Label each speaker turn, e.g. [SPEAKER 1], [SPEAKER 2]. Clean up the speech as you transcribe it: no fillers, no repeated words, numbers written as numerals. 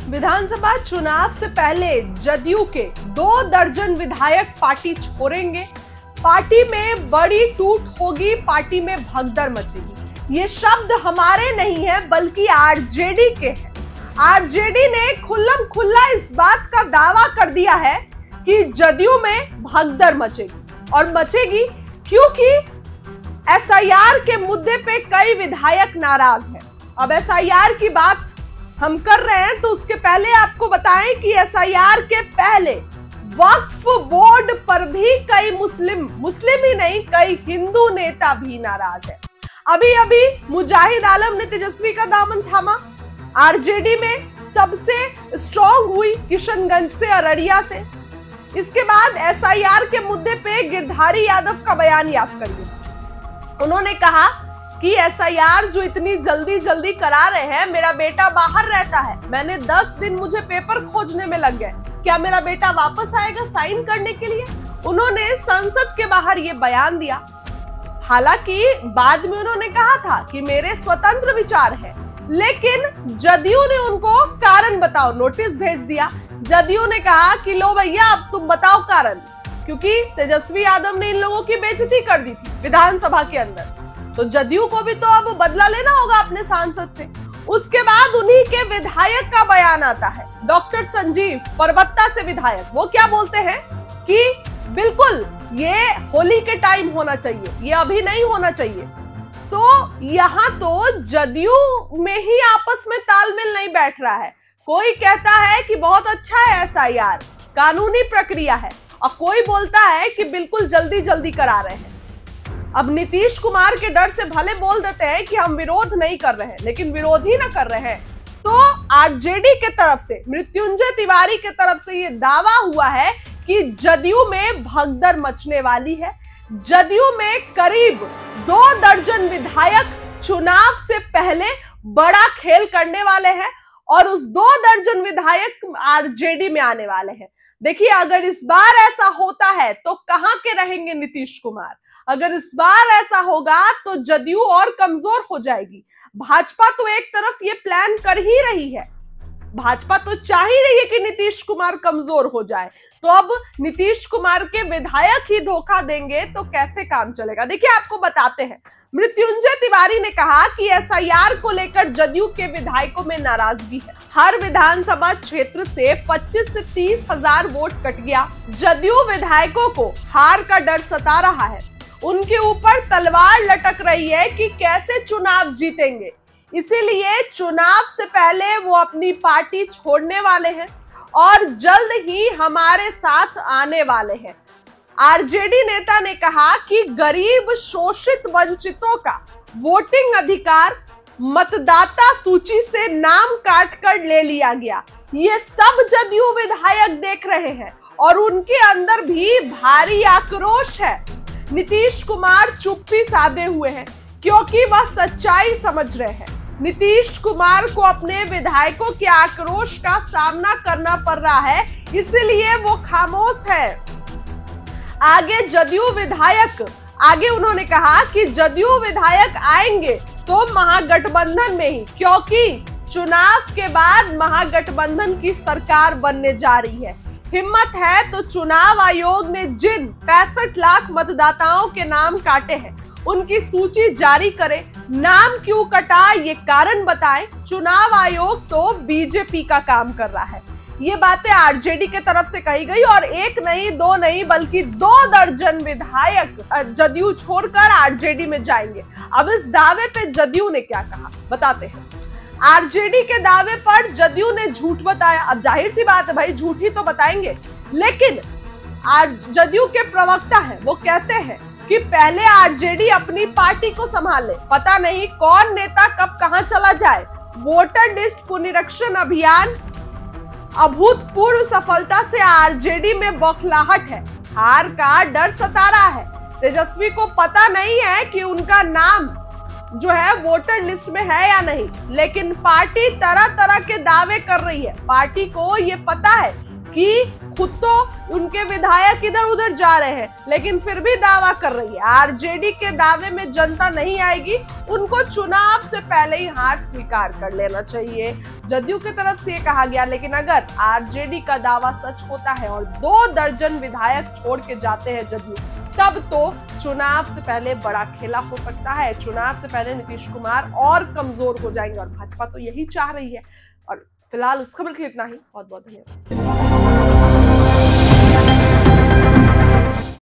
[SPEAKER 1] विधानसभा चुनाव से पहले जदयू के 2 दर्जन विधायक पार्टी छोड़ेंगे। पार्टी में बड़ी टूट होगी, पार्टी में भगदड़ मचेगी। ये शब्द हमारे नहीं है बल्कि आरजेडी के हैं। आरजेडी ने खुल्लम खुल्ला इस बात का दावा कर दिया है कि जदयू में भगदड़ मचेगी, और मचेगी क्योंकि एसआईआर के मुद्दे पे कई विधायक नाराज हैं। अब एसआईआर की बात हम कर रहे हैं तो उसके पहले आपको बताएं कि एसआईआर के पहले वक्फ बोर्ड पर भी कई मुस्लिम ही नहीं, कई हिंदू नेता भी नाराज है। अभी अभी मुजाहिद आलम ने तेजस्वी का दामन थामा, आरजेडी में सबसे स्ट्रॉन्ग हुई किशनगंज से, अररिया से। इसके बाद एसआईआर के मुद्दे पे गिरधारी यादव का बयान याद करिए। उन्होंने कहा कि एसआईआर जो इतनी जल्दी करा रहे हैं, मेरा बेटा बाहर रहता है, मैंने 10 दिन मुझे पेपर खोजने में लग गए, क्या मेरा बेटा वापस आएगा साइन करने के लिए? उन्होंने संसद के बाहर ये बयान दिया। हालांकि बाद में उन्होंने कहा था कि मेरे स्वतंत्र विचार है, लेकिन जदयू ने उनको कारण बताओ नोटिस भेज दिया। जदयू ने कहा कि लो भैया अब तुम बताओ कारण, क्योंकि तेजस्वी यादव ने इन लोगों की बेइज्जती कर दी थी विधानसभा के अंदर, तो जदयू को भी तो अब बदला लेना होगा अपने सांसद से। उसके बाद उन्हीं के विधायक का बयान आता है, डॉक्टर संजीव परबत्ता से विधायक। वो क्या बोलते हैं कि बिल्कुल ये होली के टाइम होना चाहिए, ये अभी नहीं होना चाहिए। तो यहाँ तो जदयू में ही आपस में तालमेल नहीं बैठ रहा है। कोई कहता है कि बहुत अच्छा है एसआईआर, कानूनी प्रक्रिया है, और कोई बोलता है कि बिल्कुल जल्दी करा रहे हैं। अब नीतीश कुमार के डर से भले बोल देते हैं कि हम विरोध नहीं कर रहे हैं, लेकिन विरोध ही ना कर रहे हैं। तो आरजेडी के तरफ से, मृत्युंजय तिवारी के तरफ से ये दावा हुआ है कि जदयू में भगदड़ मचने वाली है। जदयू में करीब 2 दर्जन विधायक चुनाव से पहले बड़ा खेल करने वाले हैं, और उस 2 दर्जन विधायक आरजेडी में आने वाले हैं। देखिए, अगर इस बार ऐसा होता है तो कहां के रहेंगे नीतीश कुमार? अगर इस बार ऐसा होगा तो जदयू और कमजोर हो जाएगी। भाजपा तो एक तरफ ये प्लान कर ही रही है, भाजपा तो चाह ही रही है कि नीतीश कुमार कमजोर हो जाए। तो अब नीतीश कुमार के विधायक ही धोखा देंगे तो कैसे काम चलेगा? देखिए, आपको बताते हैं। मृत्युंजय तिवारी ने कहा कि एसआईआर को लेकर जदयू के विधायकों में नाराजगी है। हर विधानसभा क्षेत्र से 25 से 30 हजार वोट कट गया। जदयू विधायकों को हार का डर सता रहा है, उनके ऊपर तलवार लटक रही है कि कैसे चुनाव जीतेंगे। इसीलिए चुनाव से पहले वो अपनी पार्टी छोड़ने वाले हैं और जल्द ही हमारे साथ आने वाले हैं। आरजेडी नेता ने कहा कि गरीब शोषित वंचितों का वोटिंग अधिकार मतदाता सूची से नाम काटकर ले लिया गया। ये सब जदयू विधायक देख रहे हैं और उनके अंदर भी भारी आक्रोश है। नीतीश कुमार चुप्पी साधे हुए हैं क्योंकि वह सच्चाई समझ रहे हैं। नीतीश कुमार को अपने विधायकों के आक्रोश का सामना करना पड़ रहा है, इसलिए वो खामोश है। आगे उन्होंने कहा कि जदयू विधायक आएंगे तो महागठबंधन में ही, क्योंकि चुनाव के बाद महागठबंधन की सरकार बनने जा रही है। हिम्मत है तो चुनाव आयोग ने जिन 65 लाख मतदाताओं के नाम काटे हैं उनकी सूची जारी करे। नाम क्यों कटा ये कारण बताएं। चुनाव आयोग तो बीजेपी का काम कर रहा है। ये बातें आरजेडी के तरफ से कही गई, और 1 नहीं 2 नहीं बल्कि 2 दर्जन विधायक जदयू छोड़कर आरजेडी में जाएंगे। अब इस दावे पे जदयू ने क्या कहा बताते हैं। आरजेडी के दावे पर जदयू ने झूठ बताया। अब जाहिर सी बात है भाई, झूठ ही तो बताएंगे, लेकिन आज जदयू के प्रवक्ता है, वो कहते हैं कि पहले आरजेडी अपनी पार्टी को संभाले, पता नहीं कौन नेता कब कहां चला जाए। वोटर लिस्ट पुनरीक्षण अभियान अभूतपूर्व सफलता से आरजेडी में बौखलाहट है, हार का डर सता रहा है। तेजस्वी को पता नहीं है कि उनका नाम जो है वोटर लिस्ट में है या नहीं, लेकिन पार्टी तरह तरह के दावे कर रही है। पार्टी को ये पता है कि खुद तो उनके विधायक इधर उधर जा रहे हैं, लेकिन फिर भी दावा कर रही है। आरजेडी के दावे में जनता नहीं आएगी, उनको चुनाव से पहले ही हार स्वीकार कर लेना चाहिए, जदयू की तरफ से कहा गया। लेकिन अगर आरजेडी का दावा सच होता है और 2 दर्जन विधायक छोड़ के जाते हैं जदयू, तब तो चुनाव से पहले बड़ा खेला हो सकता है। चुनाव से पहले नीतीश कुमार और कमजोर हो जाएंगे और भाजपा तो यही चाह रही है। और फिलहाल इस खबर के लिए इतना ही। बहुत बहुत धन्यवाद।